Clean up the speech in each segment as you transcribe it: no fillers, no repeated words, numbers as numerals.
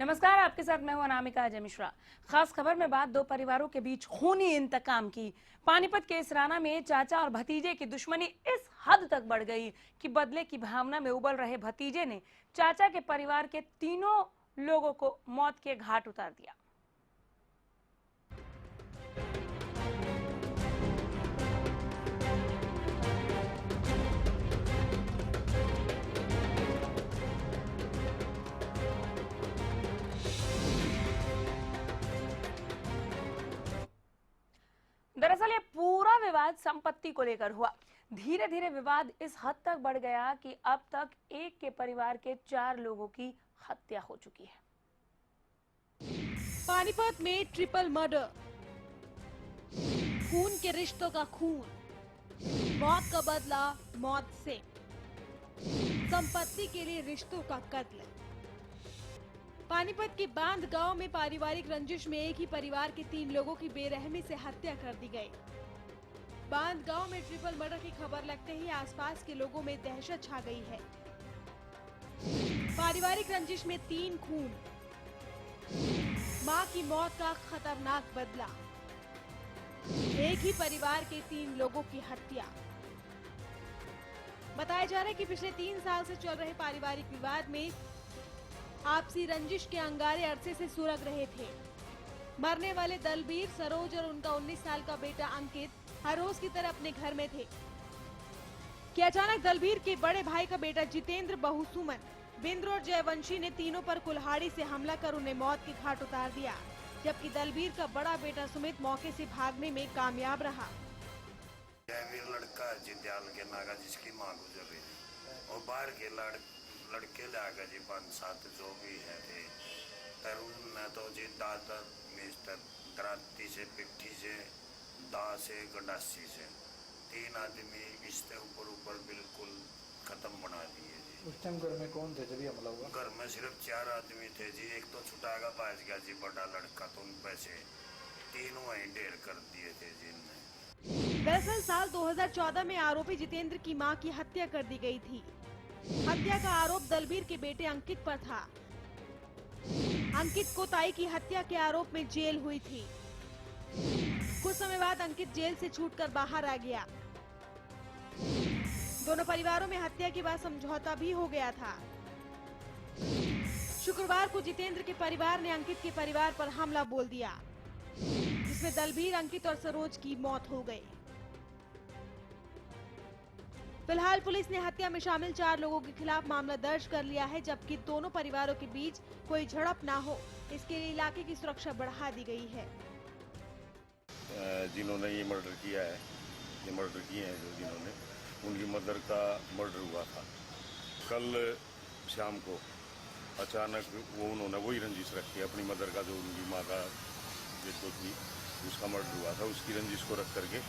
नमस्कार, आपके साथ मैं हूं अनामिका अजय मिश्रा। खास खबर में बात दो परिवारों के बीच खूनी इंतकाम की। पानीपत के इसराना में चाचा और भतीजे की दुश्मनी इस हद तक बढ़ गई कि बदले की भावना में उबल रहे भतीजे ने चाचा के परिवार के तीनों लोगों को मौत के घाट उतार दिया। दरअसल ये पूरा विवाद संपत्ति को लेकर हुआ। धीरे धीरे विवाद इस हद तक बढ़ गया कि अब तक एक के परिवार के 4 लोगों की हत्या हो चुकी है। पानीपत में ट्रिपल मर्डर, खून के रिश्तों का खून, मौत का बदला मौत से, संपत्ति के लिए रिश्तों का कत्ल। पानीपत के बांध गांव में पारिवारिक रंजिश में एक ही परिवार के 3 लोगों की बेरहमी से हत्या कर दी गई। बांध गांव में ट्रिपल मर्डर की खबर लगते ही आसपास के लोगों में दहशत छा गई है। पारिवारिक रंजिश में 3 खून, मां की मौत का खतरनाक बदला, एक ही परिवार के 3 लोगों की हत्या। बताया जा रहा है कि पिछले 3 साल से चल रहे पारिवारिक विवाद में आपसी रंजिश के अंगारे अरसे से सुलग रहे थे। मरने वाले दलबीर, सरोज और उनका 19 साल का बेटा अंकित हर रोज की तरह अपने घर में थे कि अचानक दलबीर के बड़े भाई का बेटा जितेंद्र, बहू सुमन, बिंद्र और जयवंशी ने तीनों पर कुल्हाड़ी से हमला कर उन्हें मौत के घाट उतार दिया, जबकि दलबीर का बड़ा बेटा सुमित मौके से भागने में कामयाब रहा। लड़का जिंदयाल के नागा जिसकी मां गुजर रही और बाहर के लड़के लागा जी 5-7 जो भी है थे तरुण न तो जी दादा मिस्टर दराती से पिट्ठी से दा से गंडासी से 3 आदमी इससे ऊपर बिल्कुल खत्म बना दिए जी। उस टाइम घर में कौन थे जब ये हमला हुआ? घर में सिर्फ 4 आदमी थे जी। एक तो छुटागा भाज गया जी बड़ा लड़का, तो उन पैसे 3 वहीं ढेर कर दिए थे जी इनने। दरअसल साल 2014 में आरोपी जितेंद्र की मां की हत्या कर दी गई थी। हत्या का आरोप दलबीर के बेटे अंकित पर था। अंकित को ताई की हत्या के आरोप में जेल हुई थी। कुछ समय बाद अंकित जेल से छूटकर बाहर आ गया। दोनों परिवारों में हत्या के बाद समझौता भी हो गया था। शुक्रवार को जितेंद्र के परिवार ने अंकित के परिवार पर हमला बोल दिया, जिसमें दलबीर, अंकित और सरोज की मौत हो गई। फिलहाल पुलिस ने हत्या में शामिल 4 लोगों के खिलाफ मामला दर्ज कर लिया है, जबकि दोनों परिवारों के बीच कोई झड़प ना हो, इसके लिए इलाके की सुरक्षा बढ़ा दी गई है। जिन्होंने ये मर्डर किया है, ये मर्डर किए हैं जो जिन्होंने, उनकी मदर का मर्डर हुआ था। कल शाम को अचानक उन्होंने वही रंजिश रखी अपनी मदर का, जो उनकी माँ का जो थी उसका मर्डर हुआ था, उसकी रंजिश को रख करके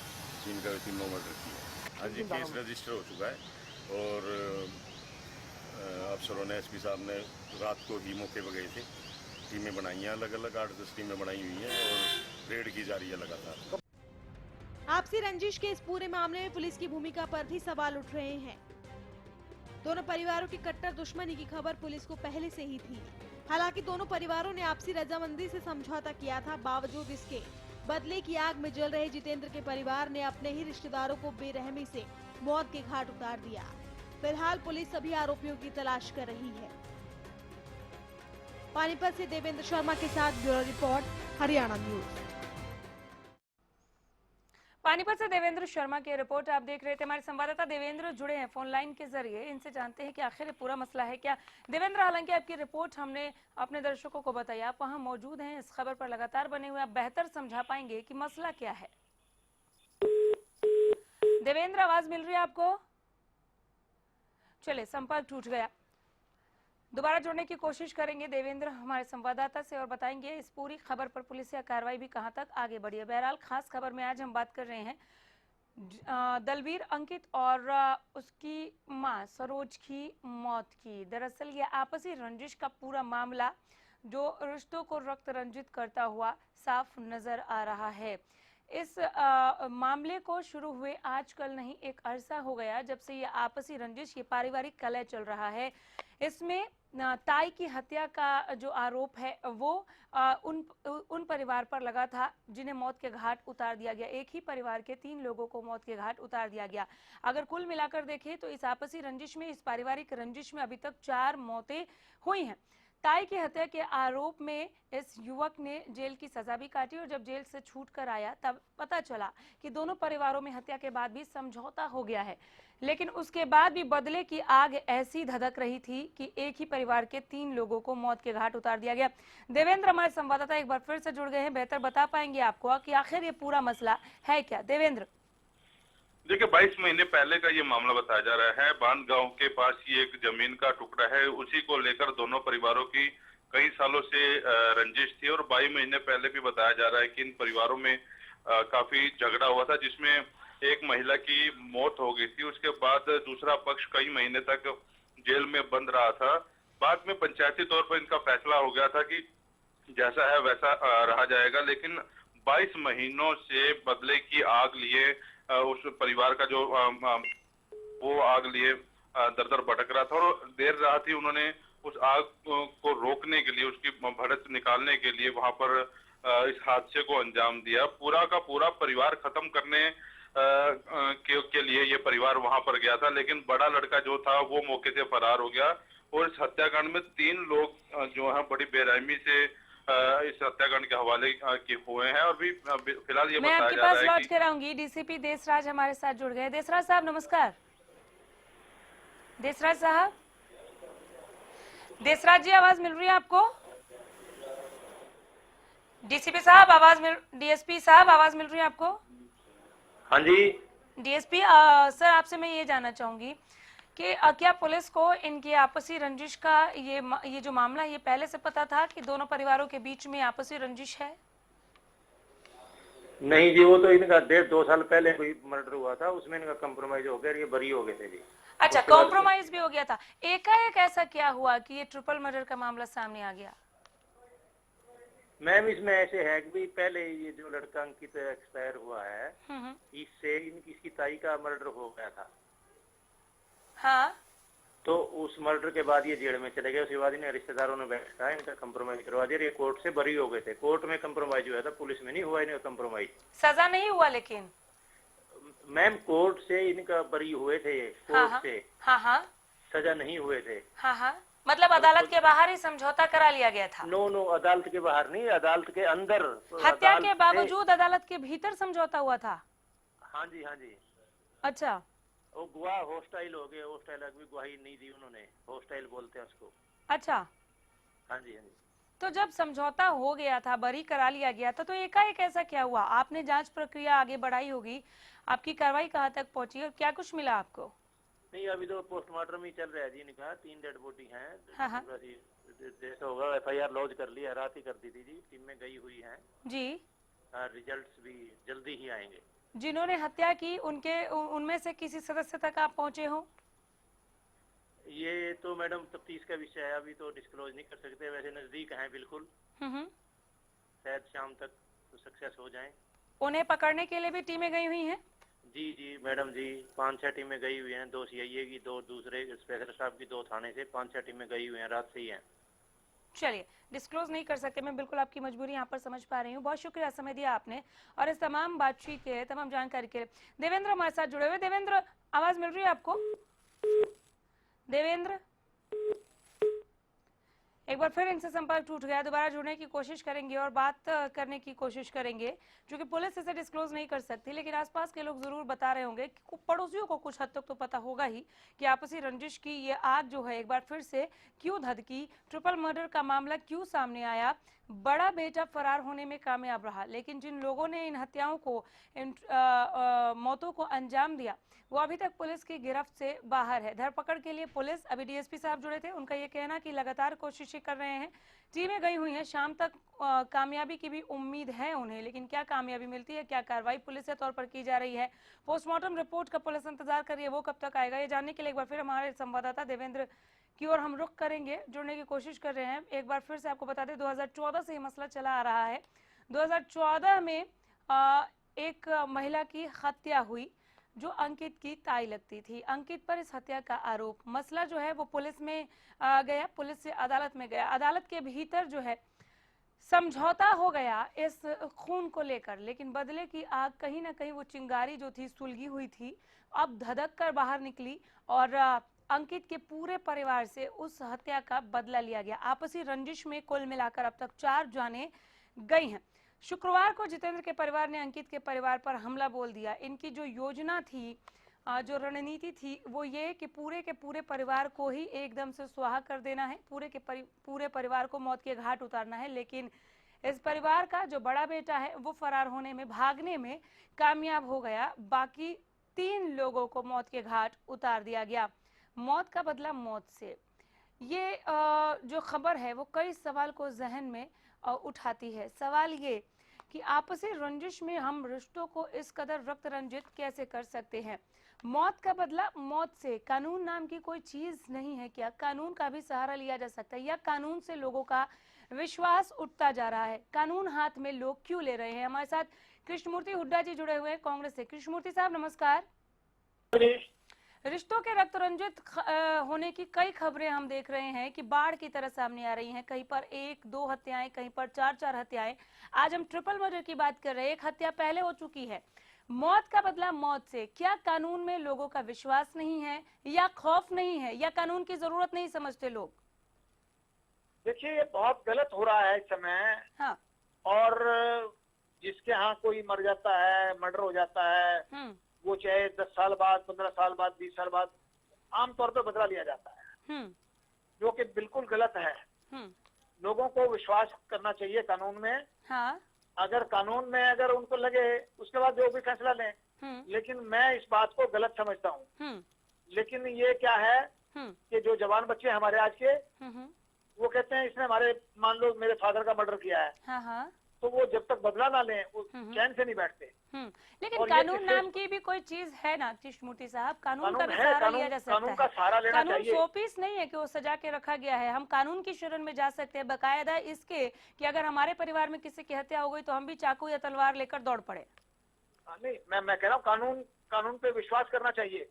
इनका 3 मर्डर किया। हाँ जी, केस रजिस्टर हो चुका है और अफसरों ने, एसपी साहब ने रात को ही मौके पर गए थे। टीमें बनाई हैं, अलग-अलग 8-10 टीमें बनाई हुई हैं और रेड की जा रही है लगातार। आपसी रंजिश के इस पूरे मामले में पुलिस की भूमिका पर भी सवाल उठ रहे हैं। दोनों परिवारों की कट्टर दुश्मनी की खबर पुलिस को पहले से ही थी। हालांकि दोनों परिवारों ने आपसी रजामंदी से समझौता किया था। बावजूद इसके बदले की आग में जल रहे जितेंद्र के परिवार ने अपने ही रिश्तेदारों को बेरहमी से मौत के घाट उतार दिया। फिलहाल पुलिस सभी आरोपियों की तलाश कर रही है। पानीपत से देवेंद्र शर्मा के साथ bureau report, Haryana news. Panipat से देवेंद्र शर्मा की रिपोर्ट आप देख रहे थे। हमारे संवाददाता देवेंद्र जुड़े हैं फोन लाइन के जरिए, इनसे जानते हैं कि आखिर पूरा मसला है क्या। देवेंद्र, हालांकि आपकी रिपोर्ट हमने अपने दर्शकों को बताई, आप वहां मौजूद हैं, इस खबर पर लगातार बने हुए, आप बेहतर समझा पाएंगे कि मसला क्या है। देवेंद्र, आवाज मिल रही है आपको? चले, संपर्क टूट गया। दोबारा जुड़ने की कोशिश करेंगे देवेंद्र हमारे संवाददाता से और बताएंगे इस पूरी खबर पर पुलिस या कार्रवाई भी कहां तक आगे बढ़ी है। बहरहाल खास खबर में आज हम बात कर रहे हैं दलबीर, अंकित और उसकी मां सरोज की मौत की। दरअसल ये आपसी रंजिश का पूरा मामला जो रिश्तों को रक्त रंजित करता हुआ साफ नजर आ रहा है। इस मामले को शुरू हुए आज कल नहीं, एक अरसा हो गया जब से ये आपसी रंजिश, ये पारिवारिक कलह चल रहा है। इसमें ताई की हत्या का जो आरोप है वो उन परिवार पर लगा था जिन्हें मौत के घाट उतार दिया गया। एक ही परिवार के 3 लोगों को मौत के घाट उतार दिया गया। अगर कुल मिलाकर देखें तो इस आपसी रंजिश में, इस पारिवारिक रंजिश में अभी तक 4 मौतें हुई हैं। ताई की हत्या के आरोप में इस युवक ने जेल की सजा भी काटी और जब जेल से छूट कर आया तब पता चला कि दोनों परिवारों में हत्या के बाद भी समझौता हो गया है, लेकिन उसके बाद भी बदले की आग ऐसी धधक रही थी कि एक ही परिवार के 3 लोगों को मौत के घाट उतार दिया गया। देवेंद्र हमारे संवाददाता एक बार फिर से जुड़ गए हैं, बेहतर बता पाएंगे आपको कि आखिर ये पूरा मसला है क्या। देवेंद्र, देखिए 22 महीने पहले का ये मामला बताया जा रहा है। बांध गांव के पास ही एक जमीन का टुकड़ा है, उसी को लेकर दोनों परिवारों की कई सालों से रंजिश थी और 22 महीने पहले भी बताया जा रहा है कि इन परिवारों में काफी झगड़ा हुआ था, जिसमें एक महिला की मौत हो गई थी। उसके बाद दूसरा पक्ष कई महीने तक जेल में बंद रहा था। बाद में पंचायती तौर पर इनका फैसला हो गया था कि जैसा है वैसा रहा जाएगा, लेकिन 22 महीनों से बदले की आग लिए उस परिवार का जो वो आग लिए दर दर भटक रहा था और देर रात ही उन्होंने उस आग को रोकने के लिए, उसकी भड़क निकालने के लिए वहां पर इस हादसे को अंजाम दिया। पूरा का पूरा परिवार खत्म करने के लिए ये परिवार वहां पर गया था, लेकिन बड़ा लड़का जो था वो मौके से फरार हो गया और इस हत्याकांड में 3 लोग जो है बड़ी बेरहमी से इस हत्याकांड के हवाले के हुए हैं और भी फिलहाल ये मैं बताया आपके जा पास रहा है लौट कि कर आऊंगी। डीसीपी देसराज हमारे साथ जुड़ गए। देसराज साहब नमस्कार। देसराज साहब, देसराज जी आवाज मिल रही है आपको? डीसीपी साहब आवाज मिल, डीएसपी साहब आवाज मिल रही है आपको? हाँ जी। डीएसपी सर, आपसे मैं ये जानना चाहूंगी कि क्या पुलिस को इनकी आपसी रंजिश का ये जो मामला ये पहले से पता था कि दोनों परिवारों के बीच में आपसी रंजिश है? नहीं जी, वो तो इनका 1.5-2 साल पहले कोई मर्डर हुआ था, उसमें इनका कॉम्प्रोमाइज हो गया, ये बरी हो गए थे जी। अच्छा, कॉम्प्रोमाइज भी हो गया था। एकाएक ऐसा क्या हुआ कि ये ट्रिपल मर्डर का मामला सामने आ गया? मैम इसमें ऐसे है कि पहले ये जो लड़का अंकित एक्सपायर हुआ है, इससे इसकी ताई का मर्डर हो गया था। हाँ, तो उस मर्डर के बाद ये जेल में चले गए। उसके बाद इन्हें रिश्तेदारों ने बैठा इनका कॉम्प्रोमाइज करवा दिया। ये कोर्ट से बरी हो गए थे, कोर्ट में कॉम्प्रोमाइज हुआ था, पुलिस में नहीं हुआ इनका कॉम्प्रोमाइज। सजा नहीं हुआ लेकिन? मैम कोर्ट से इनका बरी हुए थे, कोर्ट से। हाँ हाँ, सजा नहीं हुए थे। हाँ हाँ, मतलब अदालत के बाहर ही समझौता करा लिया गया था? नो, अदालत के बाहर नहीं, अदालत के अंदर। हत्या के बावजूद अदालत के भीतर समझौता हुआ था? हाँ जी, हाँ जी। अच्छा, वो गवाह हॉस्टाइल हो गए, हॉस्टाइल भी गवाही नहीं दी उन्होंने, हॉस्टाइल बोलते हैं उसको। अच्छा, हाँ जी, हाँ जी। तो जब समझौता हो गया था, बरी करा लिया गया था, तो एकाएक ऐसा क्या हुआ? आपने जांच प्रक्रिया आगे बढ़ाई होगी, आपकी कार्रवाई कहाँ तक पहुंची और क्या कुछ मिला आपको? नहीं, अभी तो पोस्टमार्टम ही चल रहा है जी इनका। 3 डेड बॉडी है। हाँ। जैसा होगा FIR लॉन्च कर लिया, रात ही कर दी थी जी, टीम में गई हुई है जी। रिजल्ट्स भी जल्दी ही आएंगे। जिन्होंने हत्या की उनमें से किसी सदस्य तक आप पहुंचे हो? ये तो मैडम तफ्तीश का विषय है, अभी तो डिस्क्लोज नहीं कर सकते। वैसे नजदीक हैं बिल्कुल, शायद शाम तक तो सक्सेस हो जाएं। उन्हें पकड़ने के लिए भी टीमें गई हुई हैं? जी मैडम जी, 5-6 टीमें गई हुई हैं। 2 CIA की, 2 दूसरे स्पेशल स्टाफ की, 2 थाने से, 5-6 टीमें गई हुई हैं, रात से ही हैं। चलिए, डिस्क्लोज नहीं कर सकते, मैं बिल्कुल आपकी मजबूरी यहाँ पर समझ पा रही हूँ। बहुत शुक्रिया समय दिया आपने और इस तमाम बातचीत के, तमाम जानकारी के लिए। देवेंद्र हमारे साथ जुड़े हुए। देवेंद्र, आवाज मिल रही है आपको? देवेंद्र, एक बार फिर इनसे संपर्क टूट गया। दोबारा जुड़ने की कोशिश करेंगे और बात करने की कोशिश करेंगे, क्योंकि पुलिस इसे डिस्क्लोज नहीं कर सकती, लेकिन आसपास के लोग जरूर बता रहे होंगे कि पड़ोसियों को कुछ हद तक तो पता होगा ही कि आपसी रंजिश की ये आग जो है एक बार फिर से क्यों धधकी, ट्रिपल मर्डर का मामला क्यों सामने आया। बड़ा बेटा फरार होने में कामयाब रहा, लेकिन जिन लोगों ने इन हत्याओं को, इन मौतों को अंजाम दिया, वो अभी तक पुलिस की गिरफ्त से बाहर है। धरपकड़ के लिए पुलिस, अभी डीएसपी साहब जुड़े थे, उनका ये कहना कि लगातार कोशिशें कर रहे हैं, टीमें गई हुई हैं, शाम तक कामयाबी की भी उम्मीद है उन्हें, लेकिन क्या कामयाबी मिलती है, क्या कार्रवाई पुलिस के तौर पर की जा रही है, पोस्टमार्टम रिपोर्ट का पुलिस इंतजार कर रही है, वो कब तक आएगा, ये जानने के लिए एक बार फिर हमारे संवाददाता देवेंद्र की ओर हम रुख करेंगे, जुड़ने की कोशिश कर रहे हैं। एक बार फिर से आपको बता दें, 2014 से ये मसला चला आ रहा है। 2014 में एक महिला की हत्या हुई, जो अंकित की ताई लगती थी। अंकित पर इस हत्या का आरोप, मसला जो है वो पुलिस में गया, पुलिस से अदालत में गया, अदालत के भीतर जो है समझौता हो गया इस खून को लेकर, लेकिन बदले की आग कहीं ना कहीं वो चिंगारी जो थी सुलगी हुई थी अब धधक कर बाहर निकली और अंकित के पूरे परिवार से उस हत्या का बदला लिया गया। आपसी रंजिश में कुल मिलाकर अब तक 4 जानें गई हैं। शुक्रवार को जितेंद्र के परिवार ने अंकित के परिवार पर हमला बोल दिया। इनकी जो योजना थी, जो रणनीति थी, वो ये कि पूरे के पूरे परिवार को ही एकदम से स्वाहा कर देना है, पूरे परिवार को मौत के घाट उतारना है। लेकिन इस परिवार का जो बड़ा बेटा है वो फरार होने में, भागने में कामयाब हो गया। बाकी 3 लोगों को मौत के घाट उतार दिया गया। मौत का बदला मौत से, ये जो खबर है वो कई सवाल को जहन में उठाती है। सवाल ये कि आपसी रंजिश में हम रिश्तों को इस कदर रक्त रंजित कैसे कर सकते हैं। मौत का बदला मौत से, कानून नाम की कोई चीज नहीं है क्या? कानून का भी सहारा लिया जा सकता है या कानून से लोगों का विश्वास उठता जा रहा है? कानून हाथ में लोग क्यों ले रहे हैं? हमारे साथ कृष्णमूर्ति हुड्डा जी जुड़े हुए हैं कांग्रेस से। कृष्णमूर्ति साहब नमस्कार। रिश्तों के रक्त रंजित होने की कई खबरें हम देख रहे हैं कि बाढ़ की तरह सामने आ रही हैं। कहीं पर 1-2 हत्याएं, कहीं पर 4-4 हत्याएं। आज हम ट्रिपल मर्डर की बात कर रहे हैं, एक हत्या पहले हो चुकी है। मौत का बदला मौत से, क्या कानून में लोगों का विश्वास नहीं है या खौफ नहीं है या कानून की जरूरत नहीं समझते लोग? देखिए, ये बहुत गलत हो रहा है इस समय। हाँ। और जिसके यहाँ कोई मर जाता है, मर्डर हो जाता है, वो चाहे 10 साल बाद, 15 साल बाद, 20 साल बाद, आमतौर पर बदला लिया जाता है, जो कि बिल्कुल गलत है। लोगों को विश्वास करना चाहिए कानून में। हाँ। अगर कानून में अगर उनको लगे उसके बाद जो भी फैसला लें, लेकिन मैं इस बात को गलत समझता हूँ। लेकिन ये क्या है कि जो जवान बच्चे हमारे आज के, वो कहते हैं इसने हमारे, मान लो मेरे फादर का मर्डर किया है, हाँ हाँ। तो वो जब तक बदला ना लें वो चैन से नहीं बैठते। लेकिन कानून नाम की भी कोई चीज है ना कृष्णमूर्ति साहब, कानून का भी सहारा लिया जा सकता है। कानून का सहारा लेना कानून चाहिए। 100 पीस नहीं है कि वो सजा के रखा गया है। हम कानून की शरण में जा सकते हैं, बकायदा इसके कि अगर हमारे परिवार में किसी की हत्या हो गई तो हम भी चाकू या तलवार लेकर दौड़ पड़े। नहीं, मैं कह रहा हूँ कानून पे विश्वास करना चाहिए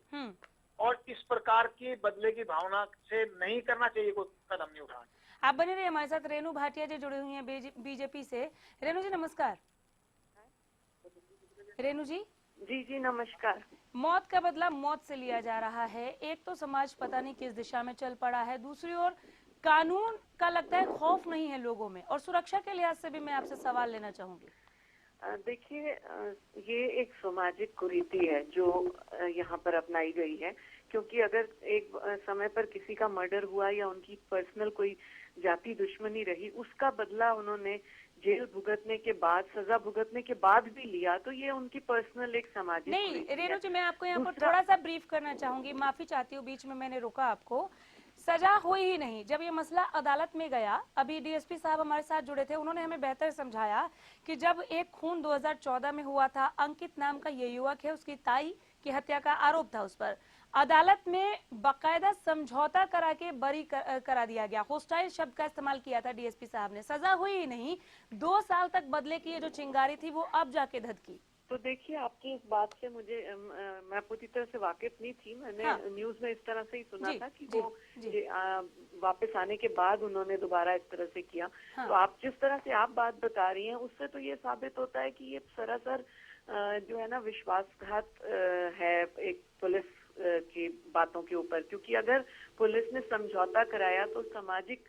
और इस प्रकार की बदले की भावना से नहीं करना चाहिए, कोई कदम नहीं उठाना। आप बने रहिए हमारे साथ। रेणु भाटिया जी जुड़ी हुई हैं बीजेपी से। रेणु जी नमस्कार। रेणु जी। जी नमस्कार। मौत का बदला मौत से लिया जा रहा है। एक तो समाज पता नहीं किस दिशा में चल पड़ा है, दूसरी ओर कानून का लगता है खौफ नहीं है लोगों में, और सुरक्षा के लिहाज से भी मैं आपसे सवाल लेना चाहूंगी। देखिए, ये एक सामाजिक कुरीति है जो यहाँ पर अपनाई गई है, क्योंकि अगर एक समय पर किसी का मर्डर हुआ या उनकी पर्सनल कोई जाति दुश्मनी रही, उसका बदला उन्होंने जेल भुगतने के बाद, सजा भुगतने के बाद भी लिया, तो ये उनकी पर्सनल एक सामाजिक नहीं। रेणु जी, मैं आपको यहाँ पर थोड़ा सा ब्रीफ करना चाहूंगी, माफी चाहती हूँ बीच में मैंने रोका आपको। सजा हुई ही नहीं। जब ये मसला अदालत में गया, अभी डीएसपी साहब हमारे साथ जुड़े थे, उन्होंने हमें बेहतर समझाया कि जब एक खून 2014 में हुआ था, अंकित नाम का ये युवक है, उसकी ताई की हत्या का आरोप था उस पर, अदालत में बाकायदा समझौता करा के बरी करा दिया गया। होस्टाइल शब्द का इस्तेमाल किया था डीएसपी साहब ने। सजा हुई ही नहीं, 2 साल तक बदले की ये जो चिंगारी थी वो अब जाके धधकी। तो देखिए, आपकी इस बात से मुझे, मैं पूरी तरह से वाकिफ नहीं थी। मैंने न्यूज में इस तरह से ही सुना था कि वो वापस आने के बाद उन्होंने दोबारा इस तरह से किया। तो आप जिस तरह से आप बात बता रही हैं, उससे तो ये साबित होता है कि ये सरासर जो है ना विश्वासघात है एक पुलिस की बातों के ऊपर। क्योंकि अगर पुलिस ने समझौता कराया तो सामाजिक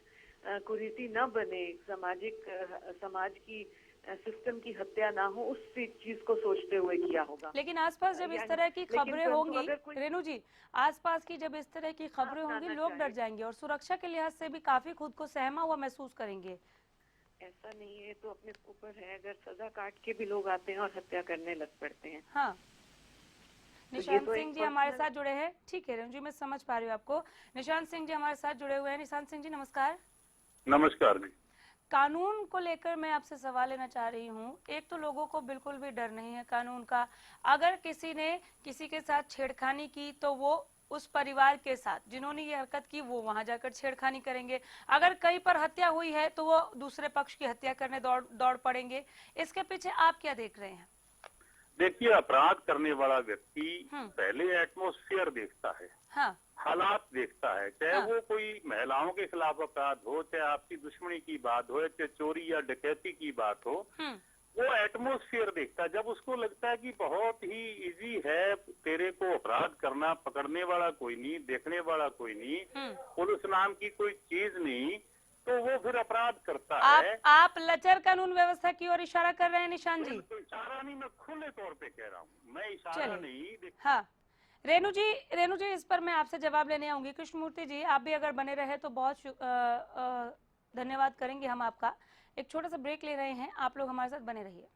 कुरीति न बने, समाज की सिस्टम की हत्या ना हो, उस चीज को सोचते हुए किया होगा। लेकिन आसपास जब इस तरह की खबरें होंगी, रेणु जी, आसपास की जब इस तरह की खबरें होंगी, लोग डर जाएंगे और सुरक्षा के लिहाज से भी काफी खुद को सहमा हुआ महसूस करेंगे। ऐसा नहीं है, तो अपने ऊपर है। अगर सजा काट के भी लोग आते हैं और हत्या करने लग पड़ते हैं। हाँ। निशांत सिंह जी हमारे साथ जुड़े हैं। ठीक है रेणु जी, मैं समझ पा रही हूँ आपको। निशांत सिंह जी हमारे साथ जुड़े हुए हैं। निशांत सिंह जी नमस्कार। नमस्कार जी। कानून को लेकर मैं आपसे सवाल लेना चाह रही हूँ। एक तो लोगों को बिल्कुल भी डर नहीं है कानून का। अगर किसी ने किसी के साथ छेड़खानी की तो वो उस परिवार के साथ जिन्होंने ये हरकत की वो वहां जाकर छेड़खानी करेंगे। अगर कहीं पर हत्या हुई है तो वो दूसरे पक्ष की हत्या करने दौड़ पड़ेंगे। इसके पीछे आप क्या देख रहे हैं? देखिए, अपराध करने वाला व्यक्ति पहले एटमॉस्फेयर देखता है, हाँ, हालात देखता है, चाहे वो कोई महिलाओं के खिलाफ अपराध हो, चाहे आपसी दुश्मनी की बात हो, चाहे चोरी या डकैती की बात हो, वो एटमॉस्फेयर देखता है। जब उसको लगता है कि बहुत ही इजी है तेरे को अपराध करना, पकड़ने वाला कोई नहीं, देखने वाला कोई नहीं, पुलिस नाम की कोई चीज नहीं, तो वो फिर अपराध करता है। आप लचर कानून व्यवस्था की ओर इशारा कर रहे हैं निशान जी? इशारा नहीं, मैं खुले तौर पे कह रहा हूँ, मैं इशारा नहीं। हाँ, रेणु जी इस पर मैं आपसे जवाब लेने आऊंगी। कृष्णमूर्ति जी, आप भी अगर बने रहे तो बहुत धन्यवाद करेंगे हम आपका। एक छोटा सा ब्रेक ले रहे हैं, आप लोग हमारे साथ बने रहिए।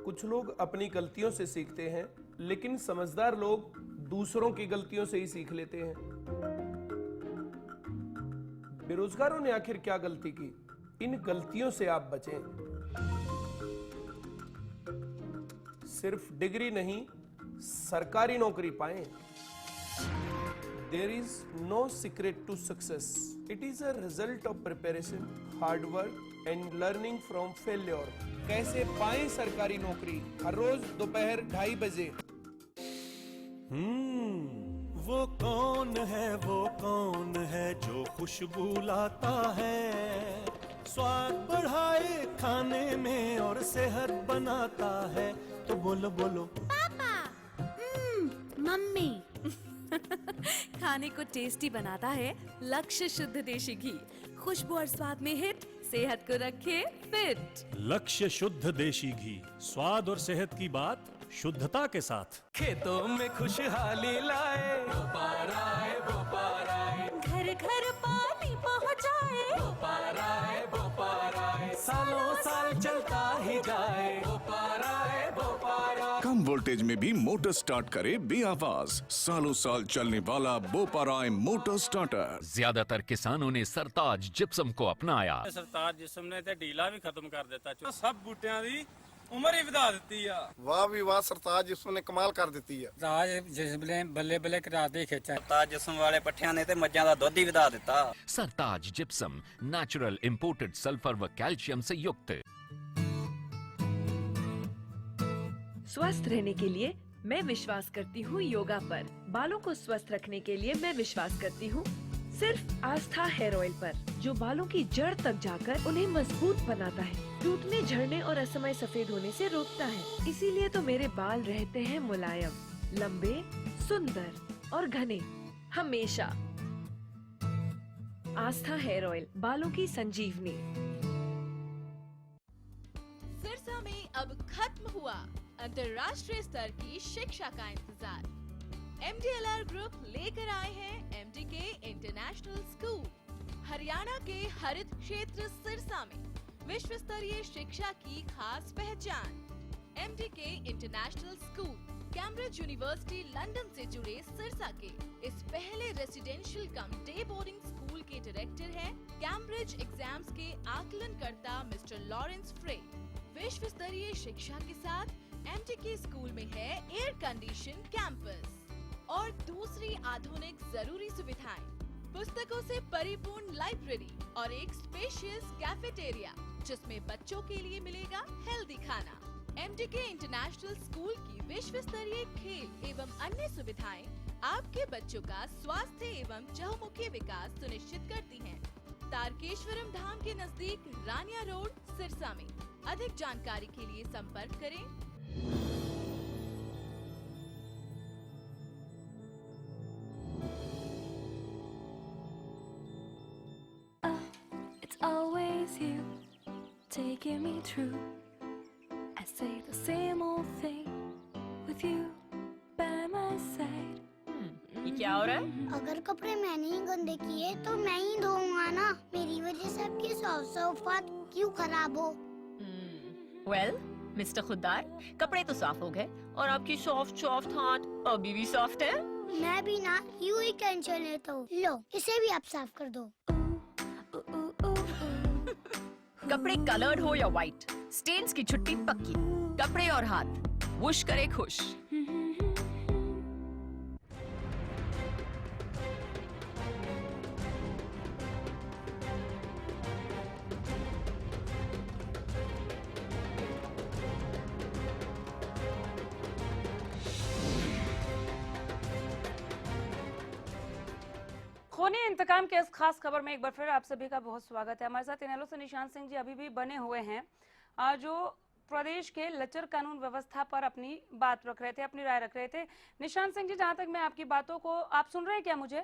कुछ लोग अपनी गलतियों से सीखते हैं, लेकिन समझदार लोग दूसरों की गलतियों से ही सीख लेते हैं। बेरोजगारों ने आखिर क्या गलती की? इन गलतियों से आप बचें। सिर्फ डिग्री नहीं, सरकारी नौकरी पाएं। There is no secret to success. It is a result of preparation, hard work and learning from failure. कैसे पाएं सरकारी नौकरी? हर रोज दोपहर 2:30 बजे। वो कौन है जो खुशबू लाता है, स्वाद बढ़ाए खाने में और सेहत बनाता है? तो बोलो बोलो पापा, मम्मी। खाने को टेस्टी बनाता है लक्ष्य शुद्ध देशी घी, खुशबू और स्वाद में हिट, सेहत को रखे फिट। लक्ष्य शुद्ध देशी घी, स्वाद और सेहत की बात शुद्धता के साथ। खेतों में खुशहाली लाए, घर घर पानी पहुँचाए, सालों साल चलता ही जाए। कम वोल्टेज में भी मोटर स्टार्ट करे बेआवाज, सालों साल चलने वाला बोपाराय मोटर स्टार्टर। ज्यादातर किसानों ने सरताज जिप्सम को अपनाया। सरताज जिप्सम ने ते ढीला भी खत्म कर देता, सब बूटियां दी उम्र ही वधा ਦਿੱਤੀ ਆ। वाह भी वाह, सरताज जिप्सम ने कमाल कर ਦਿੱਤੀ ਆ। ਸਰਤਾਜ ਜਿਸਮ ਬੱਲੇ ਬੱਲੇ ਕਰਾ ਦੇ ਖੇਚਾ। ਸਰਤਾਜ ਜਿਸਮ ਵਾਲੇ ਪੱਠਿਆਂ ਨੇ ਤੇ ਮੱਝਾਂ ਦਾ ਦੁੱਧ ਹੀ ਵਧਾ ਦਿੱਤਾ। सरताज जिप्सम नेचुरल इंपोर्टेड सल्फर व कैल्शियम से युक्त। स्वस्थ रहने के लिए मैं विश्वास करती हूँ योगा पर। बालों को स्वस्थ रखने के लिए मैं विश्वास करती हूँ सिर्फ आस्था हेयर ऑयल पर, जो बालों की जड़ तक जाकर उन्हें मजबूत बनाता है, टूटने, झड़ने और असमय सफेद होने से रोकता है। इसीलिए तो मेरे बाल रहते हैं मुलायम, लंबे, सुंदर और घने हमेशा। आस्था हेयर ऑयल, बालों की संजीवनी। सिरसा में अब खत्म हुआ अंतर्राष्ट्रीय स्तर की शिक्षा का इंतजार। MDLR ग्रुप लेकर आए हैं MDK इंटरनेशनल स्कूल। हरियाणा के हरित क्षेत्र सिरसा में विश्व स्तरीय शिक्षा की खास पहचान। MDK international school Cambridge university London से जुड़े सिरसा के इस पहले रेसिडेंशियल कम डे बोर्डिंग स्कूल के डायरेक्टर हैं कैम्ब्रिज एग्जाम्स के आकलनकर्ता मिस्टर लॉरेंस फ्रे। विश्व स्तरीय शिक्षा के साथ MDK स्कूल में है एयर कंडीशन कैंपस और दूसरी आधुनिक जरूरी सुविधाएं, पुस्तकों से परिपूर्ण लाइब्रेरी और एक स्पेशियस कैफेटेरिया जिसमें बच्चों के लिए मिलेगा हेल्दी खाना। MDK इंटरनेशनल स्कूल की विश्व स्तरीय खेल एवं अन्य सुविधाएं आपके बच्चों का स्वास्थ्य एवं चहुमुखी विकास सुनिश्चित करती हैं। तारकेश्वरम धाम के नजदीक रानिया रोड सिरसा में। अधिक जानकारी के लिए संपर्क करें। It's always you taking me through. I say the same old thing with you by my side. ये क्या हो रहा है? अगर कपड़े मैंने ही गंदे किए तो मैं ही धोऊंगा ना। मेरी वजह से आपकी सौफात क्यों खराब हो? वेल, मिस्टर खुद्दार, कपड़े तो साफ हो गए और आपकी सॉफ्ट हाथ अभी भी सॉफ्ट है। मैं भी ना यूं ही टेंशन लेता हूँ। लो, इसे भी आप साफ कर दो। कपड़े कलर्ड हो या व्हाइट, स्टेन्स की छुट्टी पक्की, कपड़े और हाथ वुश करे खुश। खूनी इंतकाम के इस खास खबर में एक बार फिर आप सभी का बहुत स्वागत है। हमारे साथ इनेलो से निशांत सिंह जी अभी भी बने हुए हैं, जो प्रदेश के लचर कानून व्यवस्था पर अपनी बात रख रहे थे, अपनी राय रख रहे थे। निशांत सिंह जी, जहां तक मैं आपकी बातों को, आप सुन रहे हैं क्या मुझे?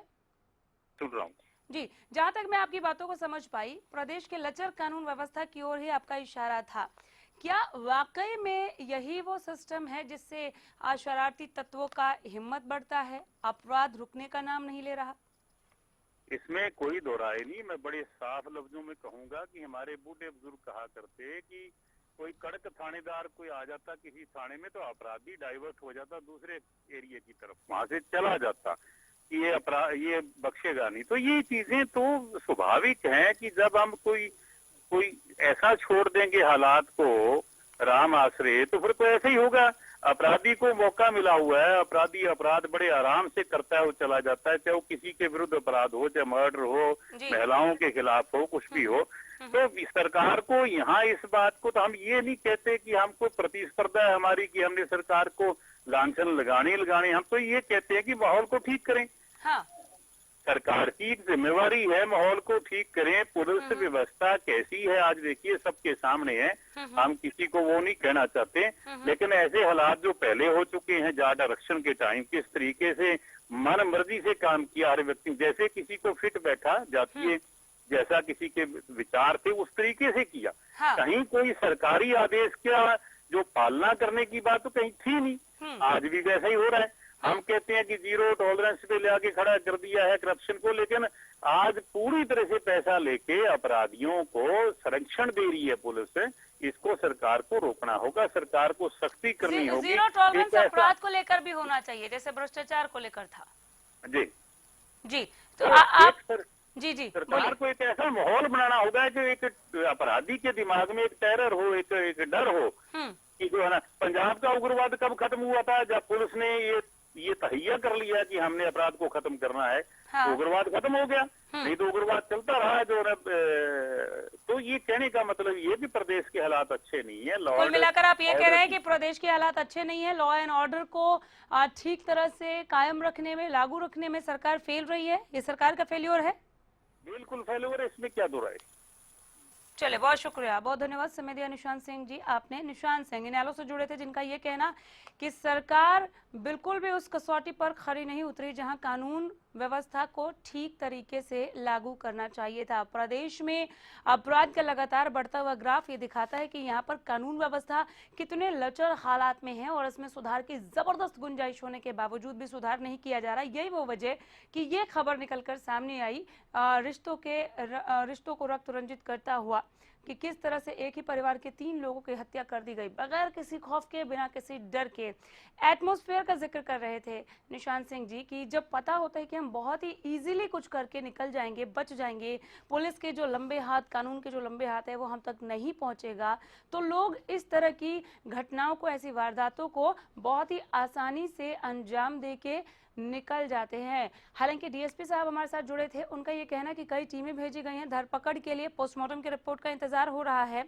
सुन रहा हूँ जी। जहां तक मैं आपकी बातों को समझ पाई, प्रदेश के लचर कानून व्यवस्था की ओर ही आपका इशारा था। क्या वाकई में यही वो सिस्टम है जिससे शरारती तत्वों का हिम्मत बढ़ता है, अपराध रुकने का नाम नहीं ले रहा? इसमें कोई दो राय नहीं। मैं बड़े साफ लफ्जों में कहूंगा कि हमारे बूढ़े बुजुर्ग कहा करते कि कोई कड़क थानेदार कोई आ जाता किसी थाने में तो अपराधी डाइवर्ट हो जाता दूसरे एरिया की तरफ, वहां से चला जाता कि ये अपराध ये बख्शेगा नहीं। तो ये चीजें तो स्वाभाविक हैं कि जब हम कोई ऐसा छोड़ देंगे हालात को राम आश्रय, तो फिर तो ऐसे ही होगा। अपराधी को मौका मिला हुआ है, अपराधी अपराध बड़े आराम से करता है, वो चला जाता है, चाहे वो किसी के विरुद्ध अपराध हो, चाहे मर्डर हो, महिलाओं के खिलाफ हो, कुछ भी हो। तो सरकार को यहाँ इस बात को, तो हम ये नहीं कहते कि हमको प्रतिस्पर्धा है हमारी कि हमने सरकार को लांछन लगाने, हम तो ये कहते हैं कि माहौल को ठीक करें। हाँ। सरकार की जिम्मेवारी है माहौल को ठीक करें। पुलिस व्यवस्था कैसी है आज देखिए सबके सामने है, हम किसी को वो नहीं कहना चाहते, लेकिन ऐसे हालात जो पहले हो चुके हैं जाट आरक्षण के टाइम, किस तरीके से मन मर्जी से काम किया हर व्यक्ति, जैसे किसी को फिट बैठा जातीय जैसा किसी के विचार थे उस तरीके से किया। कहीं कोई सरकारी आदेश का जो पालना करने की बात तो कहीं थी नहीं, आज भी वैसा ही हो रहा है। हम कहते हैं कि जीरो टॉलरेंस पे ले आके खड़ा कर दिया है करप्शन को, लेकिन आज पूरी तरह से पैसा लेके अपराधियों को संरक्षण दे रही है पुलिस। इसको सरकार को रोकना होगा, सरकार को सख्ती करनी होगी। जीरो टॉलरेंस अपराध को लेकर भी होना चाहिए, जैसे भ्रष्टाचार को लेकर था। जी तो आप जी सरकार को एक ऐसा माहौल बनाना होगा कि एक अपराधी के दिमाग में एक टेरर हो, एक डर हो कि जो है ना, पंजाब का उग्रवाद कब खत्म हुआ था? जब पुलिस ने ये तहैया कर लिया कि हमने अपराध को खत्म करना है। हाँ। उग्रवाद खत्म हो गया, नहीं तो उग्रवाद चलता रहा जो तो ये कहने का मतलब ये भी प्रदेश के हालात अच्छे नहीं है। कुल मिलाकर आप ये कह रहे हैं कि प्रदेश के हालात अच्छे नहीं है, लॉ एंड ऑर्डर को ठीक तरह से कायम रखने में, लागू रखने में सरकार फेल रही है, ये सरकार का फेल्योर है? बिल्कुल फेल्योर है, इसमें क्या दो राय। चले, बहुत शुक्रिया, बहुत धन्यवाद समय दिया निशांत सिंह जी आपने। निशांत सिंह इनेलो से जुड़े थे, जिनका ये कहना कि सरकार बिल्कुल भी उस कसौटी पर खरी नहीं उतरी जहां कानून व्यवस्था को ठीक तरीके से लागू करना चाहिए था। प्रदेश में अपराध का लगातार बढ़ता हुआ ग्राफ ये दिखाता है कि यहाँ पर कानून व्यवस्था कितने लचर हालात में है और इसमें सुधार की जबरदस्त गुंजाइश होने के बावजूद भी सुधार नहीं किया जा रहा। यही वो वजह कि ये खबर निकलकर सामने आई रिश्तों को रक्त रंजित करता हुआ कि किस तरह से एक ही परिवार के 3 लोगों की हत्या कर दी गई बगैर किसी खौफ के, बिना किसी डर के। एटमॉस्फेयर का जिक्र कर रहे थे निशांत सिंह जी कि जब पता होता है कि हम बहुत ही इजीली कुछ करके निकल जाएंगे, बच जाएंगे, पुलिस के जो लंबे हाथ, कानून के जो लंबे हाथ है वो हम तक नहीं पहुंचेगा, तो लोग इस तरह की घटनाओं को, ऐसी वारदातों को बहुत ही आसानी से अंजाम देके निकल जाते हैं। हालांकि डीएसपी साहब हमारे साथ जुड़े थे, उनका ये कहना कि कई टीमें भेजी गई हैं धरपकड़ के लिए, पोस्टमार्टम की रिपोर्ट का इंतजार हो रहा है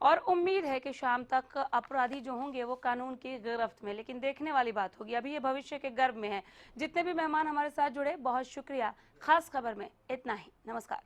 और उम्मीद है कि शाम तक अपराधी जो होंगे वो कानून की गिरफ्त में। लेकिन देखने वाली बात होगी, अभी ये भविष्य के गर्भ में है। जितने भी मेहमान हमारे साथ जुड़े, बहुत शुक्रिया। खास खबर में इतना ही, नमस्कार।